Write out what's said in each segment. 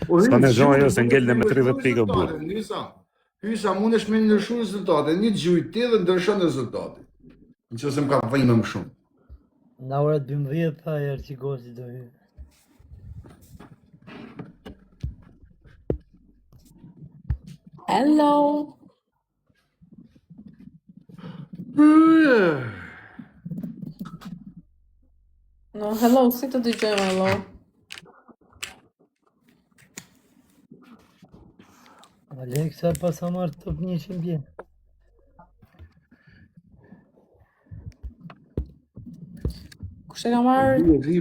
S'ka në gjonë ajo se ngellë me 30 pikë burr. Hysa mundesh me ndryshu rezultate, një gjujt ti dhe ndryshon rezultate. Në që se më ka vëjmë më shumë. Në ora 12 tha e Arçikosi do hy. Hello. No, hello, si të dëgjojmë, hello? Aleksa pasa marrë top 100 bje. Kush e ka marrë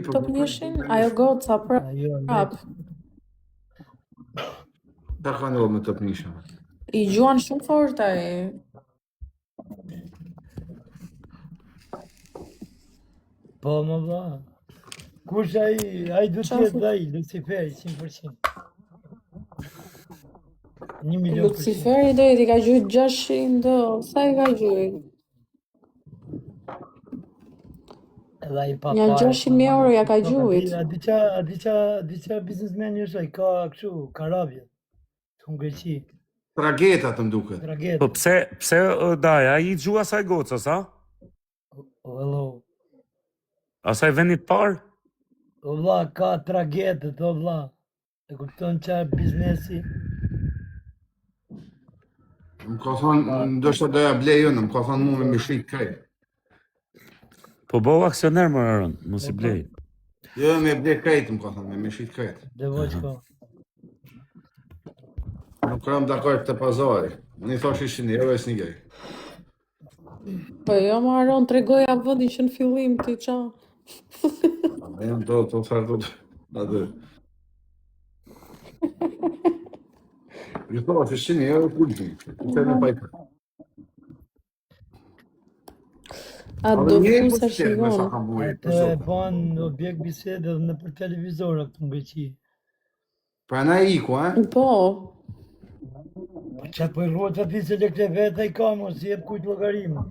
top 100? Ajo goca, prap. Ta ka ndodhë me top 100? I gjuan shumë fort ai. Po më vla. Kush ai du tjetë dhe i, Luciferi, 100%. 1 milion %. Luciferi do i ka gjujt 600 do, sa i ka gjujt? Një 600.000 euro ja ka gjujt. A di qa biznesmeni është ai, ka kështu, karabje. Të Greqi. Trageta të mduket. Trageta. Po pse daja, i gjua asaj gocës, a? Hello. Asaj vendit parë? O vlla, ka tragetet, o vlla. E kupton qa biznesi? Më ka thonë, ndoshta doja blej unë, më ka thonë mu me shrit krejt. Po bëu aksioner më rënë, mos i blej. Jo, me blej krejt, më ka thonë, me shrit krejt. Dhe voqko. Nuk kam dakord të pazari. Unë i thash 100 euro e s'nigej. Po jo Maron, tregoja vëndin që në fillim ti qa. Me jam të farë të ju thash 100 euro kulti. Të në pajtë. A do fu sa shikon. Atë ban objekt bisede dhe në për televizora këtu në Greqi. Pra na iku, a? Po. Po qatë për rrota ti se lekte vete i ka mos jep kujt llogarima.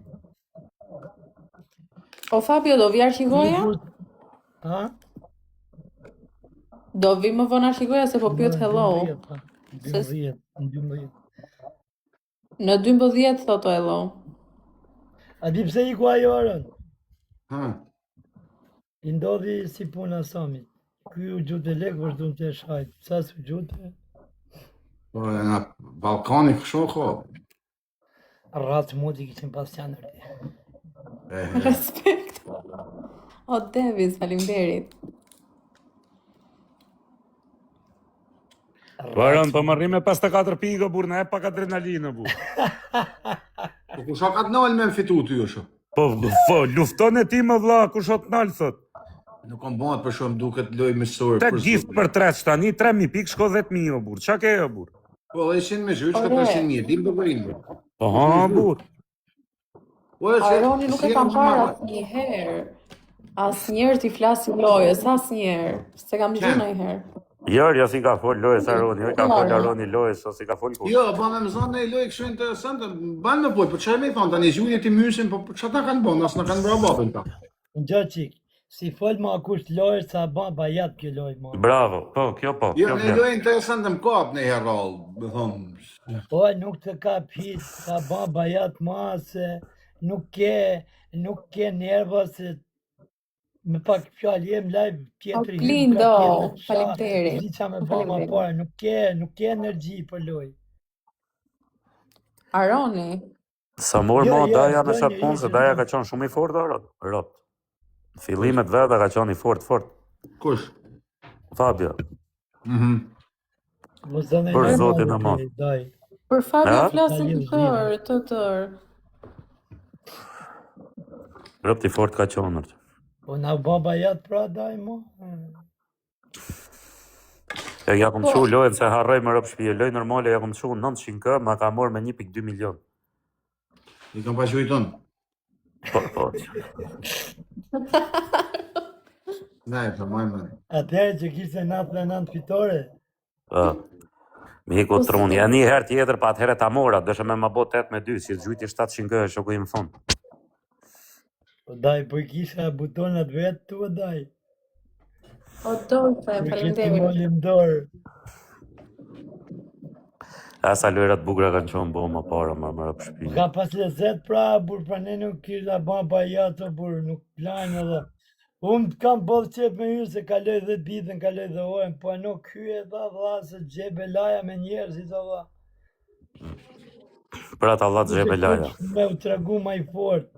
O Fabio, do vi arkivoja? Ha? Do vi më vonë arkivoja se po pyet hello. 12. Në 12 thoto hello. A di pse iku ajo orën? Ha. I ndodhi si puna Samit. Ky u gjute lek vazhdon të shajt. Sa su gjute? Po, në Balkani kësho ko. Ratë modi kishin pas qanër ti. Respekt. O Davis, faleminderit. Varën, po më rrime 54 pikë, burë, në e pak adrenalinë, burë. Po kusha ka të nalë me më fitu ty jo shumë? Po, lufton e ti më vla, kusha të nalë, thot. Nuk kam bëhat për shumë duket loj mësore. Te gift për 3 tani, 3.000 pikë, shko 10.000 o burë. Qa ke jo, burë? Po, dhe 100 me zhyrë, shka 300.000, dim për bërinë. Po, ha, burë. Aroni nuk e kam parë asnjëherë. Asnjëherë ti flasi lojës, asnjëherë. Se kam dëgjuar ndonjëherë. Jo, si ka fol lojës Aroni, jo ka fol Aroni lojës, o si ka fol kur. Jo, ba me më zonë e lojë kështu interesante, banë me pojtë, po që e me i thonë, tani zhujnë ti mysin, po që ta kanë bënë, asë në kanë bra babën ta. Në gjë qik, si fol ma kusht lojës, sa ban bajat kjo lojë ma. Bravo, po, kjo po. Jo, në lojë interesante më kapë në herallë, më thonë. Po, nuk të ka pit, sa ban bajat ma, se nuk ke nerva, se me pak fjallë jem live tjetëri. Lindo, faleminderit. Zi qa me ba ma pare, nuk ke energji për lojë. Aroni. Sa morë ma Daja në shatë punë, se Daja ka qenë shumë i fort, Rot. Fillimet veda ka qenë i fort. Kush? Fabio. Për zotin e ma. Për Fabio flasim të tërë. Rëpt i fort ka qenë. Po na baba jatë pra daj mo? E ja kom qu lojën se harrej më rëpë shpije. Lojë normale ja kom qu 900k, ma ka morë me 1.2 milion. I kam pa qujton? Po. Ne, për majmë. Atëherë që kishte 99 fitore? Mi ku truni, ja një herë tjetër, pa atëherë ta mora, dëshë me ma bo 8-2, si të gjujti 700k e shoku i më fund. O daj, po i kisha butonat vetë tu o daj. O dolfe, faleminderit. Molim dorë. Asa lojrat bukra kanë qenë bo më para, më rëpë shpinë. Ka pas lezet pra, bur pra ne nuk kisha baba jato, bur nuk plajnë edhe. Unë kam bodhë qep me ju se kaloj dhe ditën, kaloj dhe orën, po nuk hyje dha se gjebe laja me njerëzit dha. Pra ta Allah gjebe laja. Me u tregu ma i fort.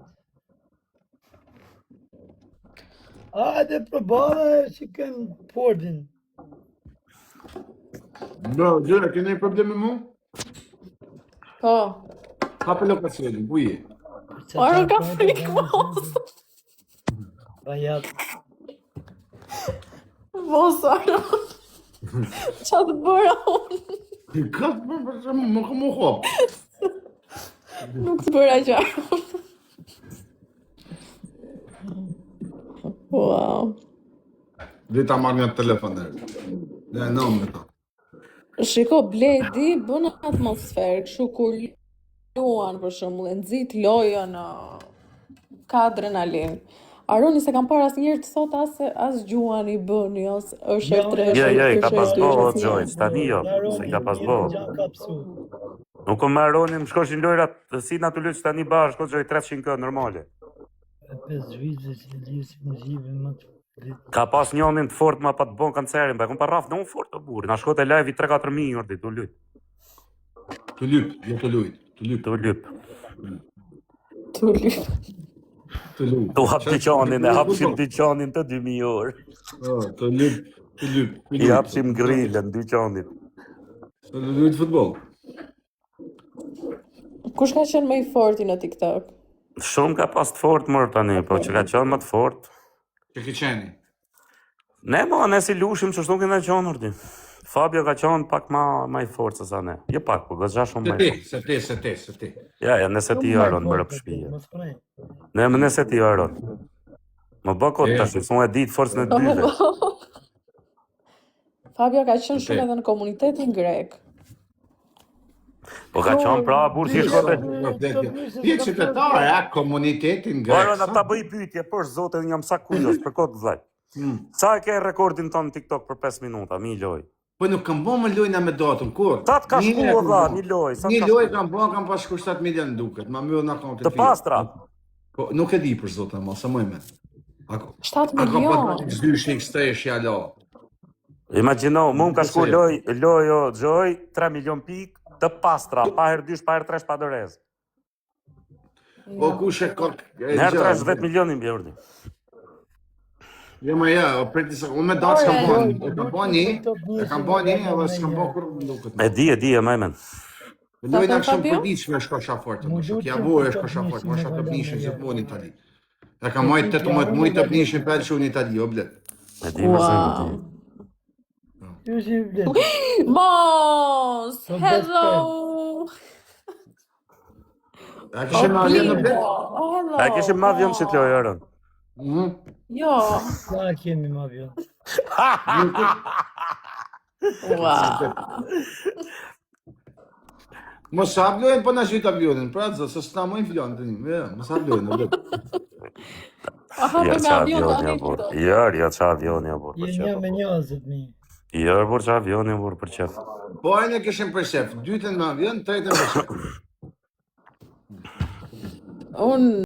Hajde për bala që kënë portin. Bro, gjëra, kene një problem me mu? Po. Hape lokacionin, buje. Ora ka frikë mos. Bajat. Mos Aron. Qa të bëra unë? Ka, më ka mu hop. Nuk të bëra qarë. Wow. Dhe ta marrë një telefon dhe. Dhe në me ta. Shiko, Bledi bën atmosferë, kështu kur luan për shembull, e nxit lojën, ka adrenalin. Aroni se kam parë asnjëherë të thot as gjuan i bëni, as është e tresh. I ka pas bo, Gjoj, tani jo, se i ka pas bo. Nuk më Aronin, më shkoshin lojrat, si na të luqë tani bashkë, shko Gjoj 300 kë normale. Ka pas njonin të fort ma pa të bon kancerin, ba, kom pa raf në unë fort të burë, na shkote live i 3-4 mijë ordi, të lyt. Të lyp, jo të lujt, të lyp. Të lyp. Tu lyp. Të lyp. Tu hap dyqanin, e hapshim dyqanin të 2000 orë. Të lyp, të lyp. I hapshim grillën, dyqanit. Të lyp futbol. Kush ka qenë më i forti në TikTok? Shumë ka pas të fort mërë tani, po që ka qenë më të fort. Që ki qeni? Ne mo, ne si lushim që shtu këna qenë ordi. Fabio ka qenë pak ma i fort se sa ne. Jo pak, po gëzha shumë ma i fort. Se ti. Ja, nëse ti Aron më rëpë shpije. Ne më nëse ti Aron. Më bëkot të shi, s'mu e ditë forës në dyve. Fabio ka qenë shumë edhe në komunitetin grek. Po ka qenë pra, burë si shkote. Ti qytetare, komunitetin grek. Aron, ta bëj pyetje, për zote, jam sa kujos, për kodë vlaj. Sa e ke rekordin tonë TikTok për 5 minuta, mi loj? Po nuk kam bo më lojna me datën, kur? Sa të ka shku, o dha, mi loj? Një loj kam pas shku 7 milion duket, ma mjë në akontet. Të pastra? Po, nuk e di për zote, ma, sa mojme. 7 milion? Zdysh x3 shjalo. Imagino, mu më ka shku lojo Gjoj, 3 milion pik, të pastra, pa her 2, pa her 3, pa dërez. Po, kush e kok... Në her 3, 10 milionin bjordi. Jo, ma ja, për disa, unë me datë s'kam bo një, edhe s'kam bo kur më duket. E di, e majmen. Lojna këshëm përdiqme e shko shafort, kja bo e shko shafort, ma shko të pënishin që të bo në Itali. E ka majtë 18 mujtë të pënishin për që në Itali, o blet. E di, më zëmë ti. Mos! Hello! E këshim në avion në blet? E këshim ma avion që të lojë, Aron. Jo. Sa kemi më avion? Wow. Mos hablojnë po në gjithë avionin, pra zë, se s'na mojnë fillon të një, mos hablojnë, o blet. Aha, për me avion të avion. Jo, që avioni, o burë, për Je qef. një me njëzët mi. Jo, burë që avioni, o burë, për qef. Po e në këshim për shef, dytën me avion, tretën për shef. Unë